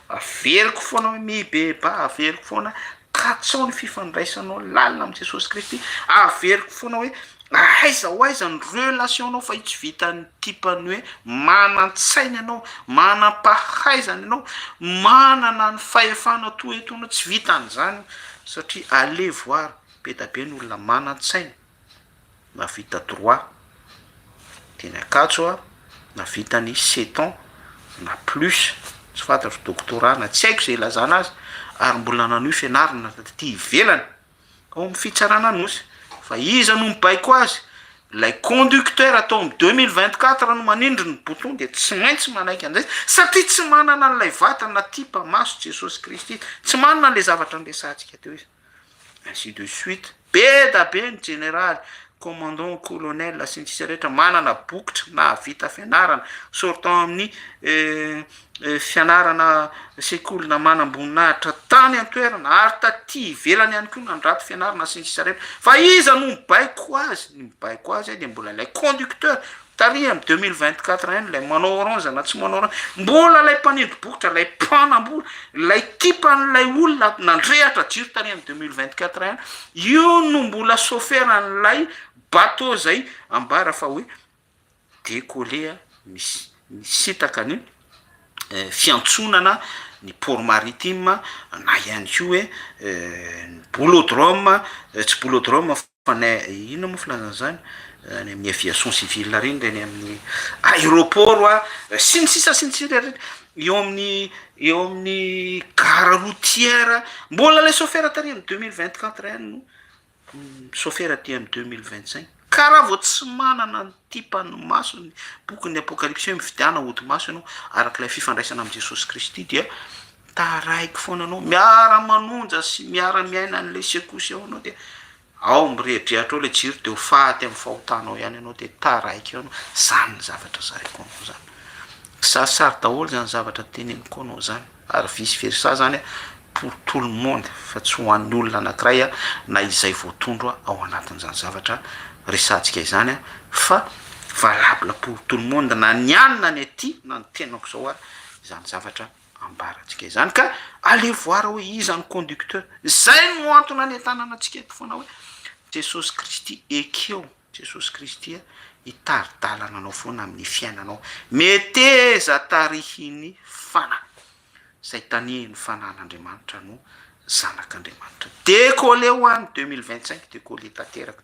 averiko foana hoe mibeba averiko foana katsao ny fifandraisanao lalina am Jesosy Kristy averiko foana hoe aiza ho aiza ny relationao fa itsy vitany tipany hoe manan-tsainy ianao manam-pahaizany ianao manana ny fahefana toetoana tsy vitan'izany satria ale voir be da be ny olona manan-tsainy navita droit teny akatso navitany 7 ans na plus tsy fantatro doctorat na tsy haiko zay ilazana azy ary mbola nanohy fianarana ty ivelany ao amin'ny fitsarana anosy fa iza no mibaiko azy lay conducteur atao amin'ny 2024 no manindry ny bouton de tsy maintsy manaiky an'izay satria tsy manana an'ilay vatana tipa maso Jesosy Kristy tsy manana le zavatra nresantsika teo izy ainsi de suite be da be ny général commandant colonel sy ny sisa rehetra manana bokotra na vita fianarana sortant amin'ny fianarana sekolina manam-boninahitra tany an-toerana ary taty ivelany ihany koa nandrato fianarana sy ny sisa rehetra fa iza no mibaiko azy de mbola lay conducteur tary am 2024 any lay manao orange na tsy manao orange mbola lay mpanindry bokotra lay mpanambola lay tipan'ilay olona nandrehatra jiro tary am 2024 any io no mbola chauffeur an'ilay bateau zay ambara fa hoe décoller misitaka ny fiantsonana ny port maritime na ihany koa hoe boulodrome tsy boulodrome fa ina moa filazana zany any amin'ny aviation civile reny reny amin'ny aéroport sy ny sisa rehetra eo amin'ny gare routière mbola le chauffeur tary amin'ny 2024 any no chauffeur aty amin'ny 2025 karaha vao tsy manana ny tipany maso ny boky ny apocalypse mividiana ody maso ianao arak'ilay fifandraisana am Jesosy Kristy dia taraiky foana anao miara manonja sy miara miaina an'le sekosy ao anao dia ao miredrehatra ao le jiro de ho faty amin'ny fahotanao ihany ianao de taraiky eo anao zany ny zavatra zaraiko anao zany sarisary daholo zany zavatra teneniko anao zany ary vice versa zany pour tout le monde fa tsy ho an'ny olona anankiray na izay voatondro ao anatin'izany zavatra resantsika izany fa valable pour tout le monde na ny anina ny aty na ny tenako zao izany zavatra ambaratsika izany ka ale voara hoe izany conducteur zay no antona any tanana atsika eto foana hoe jesosy kristy ekeo jesosy kristy a hitaridalana anao foana amin'ny fiainanao meteza tarihiny fana zay taniany fanan'andriamanitra no zanak'andriamanitra décollé ho any 2025 décollé tanteraka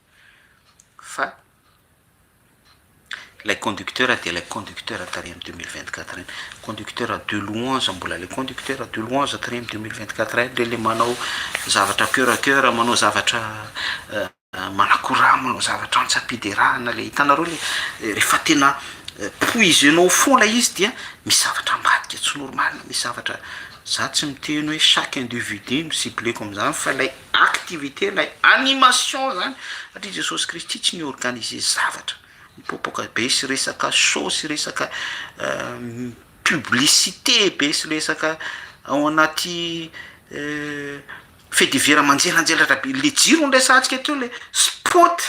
fa lay conducteur dia lay conducteur tary amy 2024 iny conducteur de louange mbola le conducteur de louange tary amy 2024 iny le manao zavatra cœur manao zavatra manakora manao zavatra antsapiderahana le hitanareo le rehefa tena poisenao foana izy dia misy zavatra ambadika tsy normal misy zavatra za tsy miteny hoe chaque individu ciblé comme zany fa lay activité lay animation zany satria jesosy kristy tsy niorganiser zavatra mipopoka be sy resaka show sy resaka publicité be sy resaka ao anaty fait divers manjelanjelatra be le jiro ndraisantsika teo le sport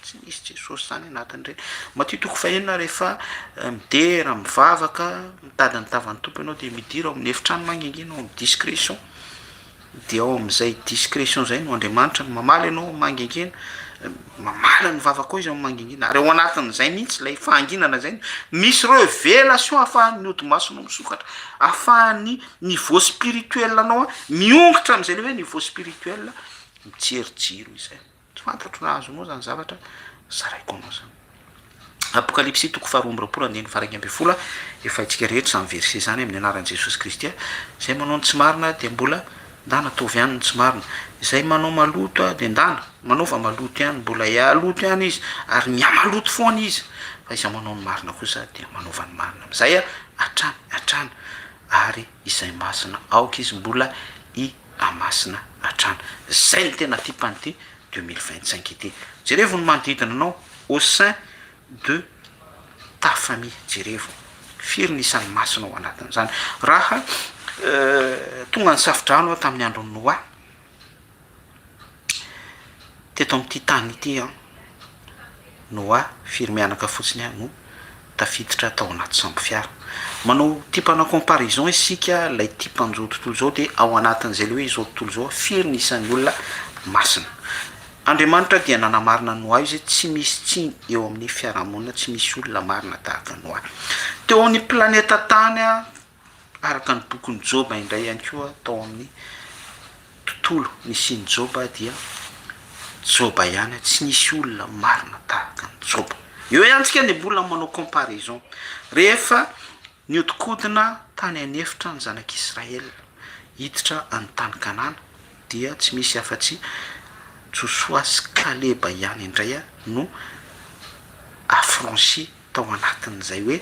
tsy misy jesosy zany anatin'ireny matio toko fahenina rehefa midera mivavaka mitady ny tavan'ny tompo ianao de midira ao amin'ny efitrano mangingina ao amin'ny discrétion de ao am'izay discrétion zay no andriamanitra no mamaly ianao mangingina mamala ny vavaka ao izy ao mangingina ary ao anatin'izay mihitsy lay fahanginana zay misy révélation ahafahan'ny odimasonao misokatra ahafahan'ny niveau spirituel anao a miongotra am'izay le hoe niveau spirituel mijerijiro izay tsy fantatro na azonao zany zavatra zaraiko anao zany apokalypsy toko faharoa amby roapolo andiny faraika amby folo efa itsika rehetra zany verset zany amin'ny anaran'i jesosy kristy zay manao ny tsy marina de mbola ndana tovy ihany ny tsy marina zay manao maloto de ndana manaova maloto ihany mbola ialoto ihany izy ary miamaloto foana izy fa iza manao ny marina kosa de manaova ny marina am'izay atrany ary izay masina aoka izy mbola amasina atrany zay ny tena tipanyty 2025 ity jerevo ny manodidina anao au sein de ta famille jerevo firy nisan'ny masina ao anatin'izany raha tonga ny safidrano tamin'ny andro ny noa teto am'ty tany ity noa firy mianaka fotsiny no tafiditra tao anaty sambo fiara manao typana comparaison isika lay typan'izao tontolo zao de ao anatin'izay le hoe izao tontolo zao firy nisan'ny olona masina andriamanitra dia nanamarina noa izy tsy misy tsiny eo amin'ny fiarahamonina tsy misy olona marina tahaka noa teo amin'ny planeta tany araka ny bokyny joba indray ihany koa tao amin'ny tontolo nisy ny joba dia joba ihany tsy nisy olona marina tahaka ny joba eo ihantsika ny olona manao comparaison rehefa niodikodina tany anefitra ny zanak'Israel hiditra any tany Kanana dia tsy misy afa-tsy Joshua sy Kaleba ihany indray no affranchi tao anatin'izay hoe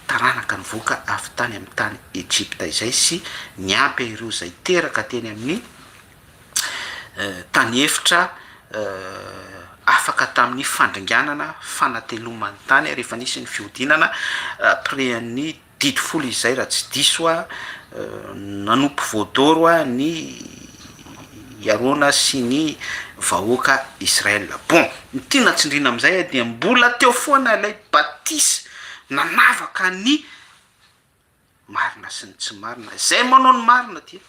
taranaka ny voaka avy tany amin'ny tany Egypta izay sy niampy ireo zay teraka teny amin'ny tany efitra afaka tamin'ny fandringanana fanateloman'ny tany rehefa nisy ny fiodinana après ny didy folo izay raha tsy diso nanompo voadoro ny Yarona sy ny vahoaka Israel bon ny tiana tsindrina am'izay dia mbola teo foana ilay batisy nanavaka ny marina sy ny tsy marina zay manao ny marina dia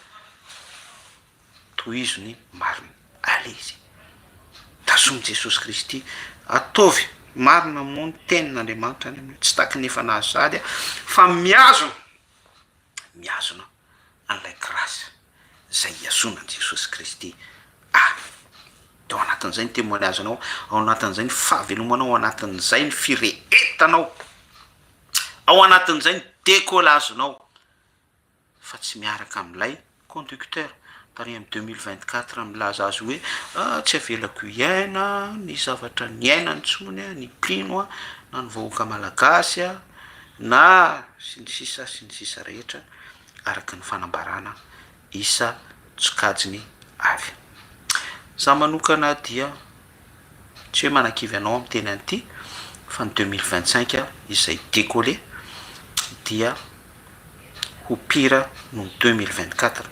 tohizo ny marina ale izy tasomy jesosy kristy ataovy marina moa ny tenin'andriamanitra any amin'ny tsy taky nefa nazo sady fa miazona an'ilay grâce zay iasonan jesosy kristy de ao anatin'izay ny témoignage anao ao anatin'izay ny fahavelomanao ao anatin'izay ny firehetanao ao anatin'izay ny décollagenao fa tsy miaraka am'ilay conducteur tary amy 2024 milaza azy hoe tsy avelako iaina ny zavatra ny aina ny tsony ny pino na ny vahoaka malagasy na sy ny sisa rehetra araky ny fanambarana isa tsokajiny avy za manokana dia tsy hoe manakivy anao amy teny an'ity fa ny 2025 izay décollé dia ho pira no 2024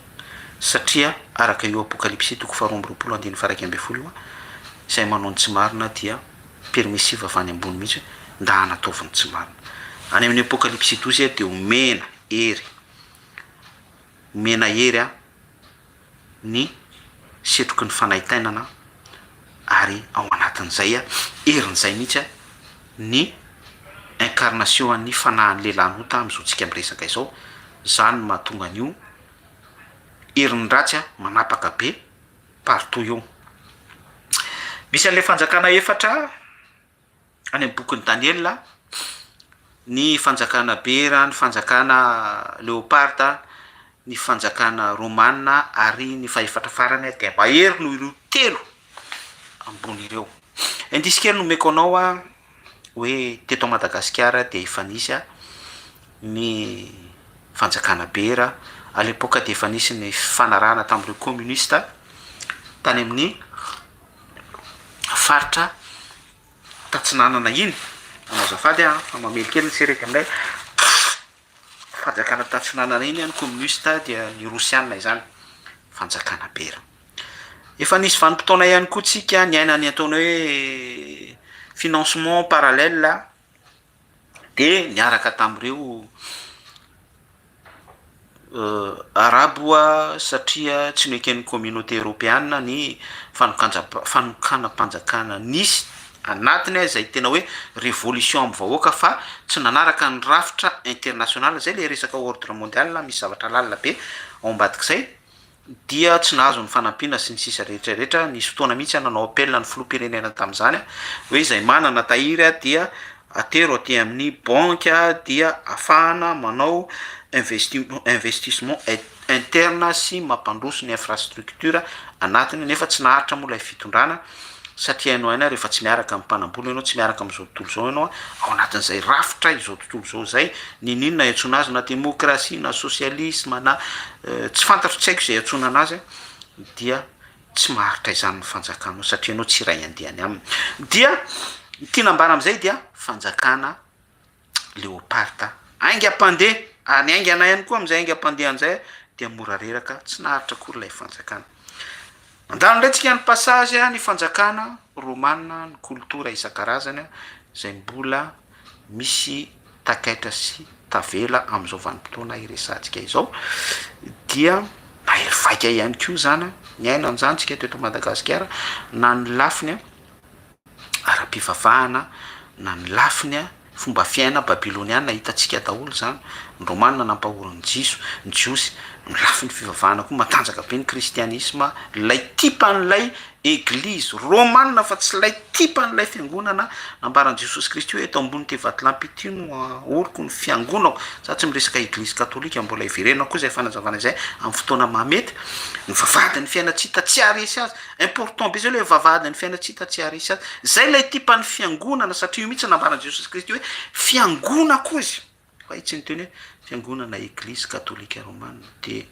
satria araka io apokalypsy toko faharoa amby roapolo andiny faraika amby folo izay manao ny tsy marina dia permissive avy any ambony mihitsy nda hanataovy ny tsy marina any amin'ny apokalypsy 12 dia omena ery mena hery a ny setroky ny fanaitainana ary ao anatin'izay a herin'izay mihitsy a ny incarnation an'ny fanahin'ny lehilahnota am'izao tsika amresaka izao zany mahatonga an'io herin'ny ratsy a manapaka be partout eo. Misy an'le fanjakana efatra any amin'ny bokin'ny Daniela, ny fanjakana bera, ny fanjakana leoparda, ny fanjakana romanina ary ny faefatra farany de mahery noho ireo telo ambony ireo. Indisikely nomeko anao a hoe teto Madagasikara de efa nisy a ny fanjakana bera, à l'époque de efa nisy ny fanarahana tamin'ireo communiste tany amin'ny faritra tatsinanana iny. Anao azafady a fa mamely kely ny serety aminay fanjakana tatsinanana iny ny communiste dia ny rosianina izany fanjakana bera. Efa nisy vanim-potoana ihany koa tsika ny aina ny ataony hoe financement parallèle de niaraka tamin'ireo arabo a satria tsy noeken'ny communauté européenne ny fanokana-panjakana nisy anatiny zay tena hoe révolution amin'ny vahoaka fa tsy nanaraka ny rafitra international zay le resaka ordre mondial misy zavatra lalina be ao ambadik'izay dia tsy nahazo ny fanampiana sy ny sisa rehetrarehetra. Nisy fotoana mihitsy nanao appel ny filoham-pirenena tamin'izany a hoe izay manana tahiry a dia atero aty amin'ny banque dia afahana manao investissement interne sy mampandroso ny infrastructure anatiny nefa tsy naharitra moa lay fitondrana satria ianao aina rehefa tsy miaraka amin'ny mpanambola ianao tsy miaraka amin'izao tontolo zao ianao ao anatin'izay rafitra izao tontolo zao zay ninona iatsona azy na démocratie na socialisme na tsy fantatro tsy haiko zay iatsona anazy dia tsy maharitra izany ny fanjakanao satria ianao tsy ray andehany aminy. Dia tiana ambara am'izay dia fanjakana leoparda aingam-pandeha any aingana ihany koa am'izay aingam-pandehan'izay dia mora reraka tsy naharitra akory lay fanjakana. Mandalo ndraitsika ny passage ny fanjakana romanina ny kultura isan-karazany zay mbola misy takaitra sy tavela am'izao vanim-potoana iresantsika izao dia mahery vaika ihany koa zany ny aina an'izany teto Madagasikara na ny lafiny ara-pivavahana na ny lafiny fomba fiaina babiloniana hitatsika daholo zany ny romanina nampahorony jiso ny jiosy ny lafiny fivavahana koa matanjaka be ny kristianisme lay tipan'lay église romanina fa tsy lay tipan'lay fiangonana nambaran' Jesosy Kristy hoe eto ambony tevatolampy ity no oriko ny fiangonako za tsy miresaka église katolika mbola iverenao koa zay fanazavana izay amin'ny fotoana mahamety ny vavahady ny fiaina tsy hita tsy haresy azy important be zay le vavahady ny fiaina tsy hita tsy haresy azy zay lay tipan'ny fiangonana satria io mihitsy nambaran' Jesosy Kristy hoe fiangonako izy fa itsy ny teny hoe fiangonana église katolika romanina de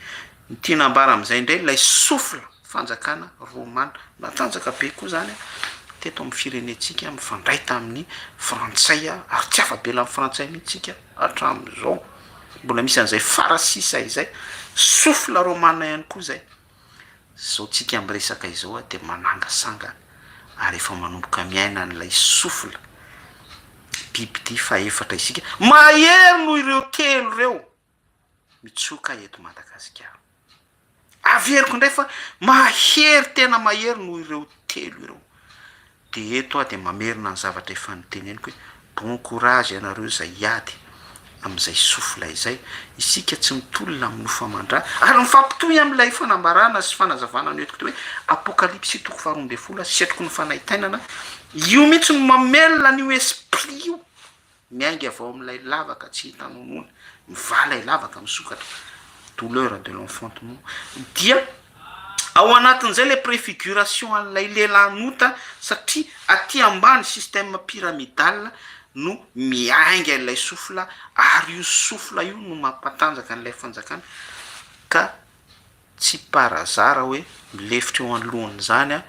ny tiana ambara am'izay indray lay sofla fanjakana romana matanjaka be koa zany teto amin'ny firenetsika mifandray tamin'ny frantsay ary tsy afa-be la amin'ny frantsay mihitsika hatramin'izao mbola misy an'izay farasisa izay sofla romana ihany koa zay zao tsika am'resaka izao de manangasanga ary efa manomboka miaina n'lay sofla biby ty fa efatra isika mahery noho ireo telo reo mitsoka eto Madagasikara. Averiko indray fa mahery tena mahery noho ireo telo ireo de eto de mamerina ny zavatra efa niteneniko hoe bon courage ianareo zay hiady am'izay sofla izay isika tsy mitolona amin'ny nofamandra ary mifampitohy am'ilay fanambarana sy fanazavana ny etiko hoe apokalypsy toko faharoa amby folo setroko ny fanaitainana io mihitsy no mamelona n'io esprit io miainga avao am'ilay lavaka tsy hitanonona mivala lavaka misokatra douleur de l'enfantement dia ao anatin'izay le préfiguration an'ilay lehilahnota satria aty ambany système pyramidal no miainga ilay sofla ary io sofla io no mampatanjaka an'ilay fanjakana ka tsy parazara hoe milefitra eo anoloany zany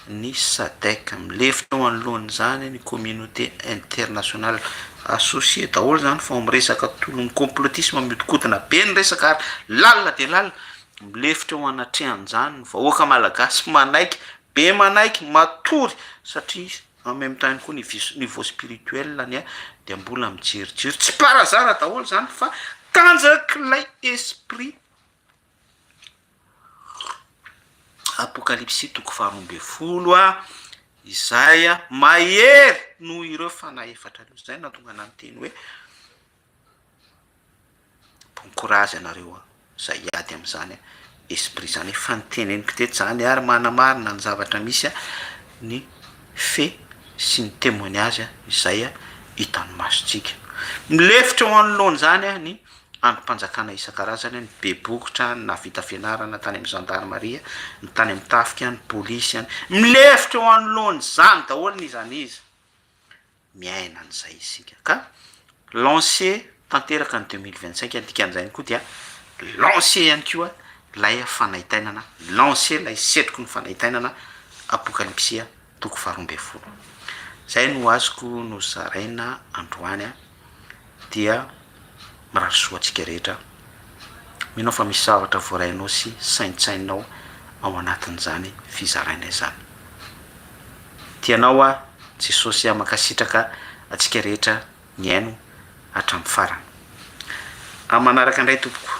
ny SADC milefitra eo anoloany zany ny communauté internationale associé daholo zany fa miresaka tolon'ny complotisme miodikodina be ny resaka ary lalina de lalina milefitra eo anatrehan'izany vahoaka malagasy manaiky be manaiky matory satria en même temps koa niveau spirituel ny de mbola mijerijery tsy parazara daholo zany fa tanjaky lay esprit apokalipsy toko faharoambe folo izay mahery noho ireo fanahy efatra loha zay natonga ana nyteny hoe bon courage anareo zay iady am'zany esprit zany fa nyteneniko teto zany ary manamarina ny zavatra misy ny fe sy ny témoignage izay hitany masotsika milefitra ho anoloany zany ny androm-panjakana isan-karazany ny be bokotra na vita fianarana tany amy gendarmerie ny tany amy tafika ny polisy any milefitra ho anoloany zany daholo nizany izy miaina an'izay isika ka lancé tanteraka ny 2025 dikan'izay koa dia lancé ihany koa lay fanaitainana lancé lay setroko ny fanaitainana apokalipsia toko faharoambe folo zay no azoko no zaraina androany dia mirahasoa atsika rehetra minao fa misy zavatra voarainao sy saintsainao ao anatin'izany fizaraina izany tianao Jesosy makasitraka atsika rehetra ny aino hatramin'ny farany manaraka indray tompoko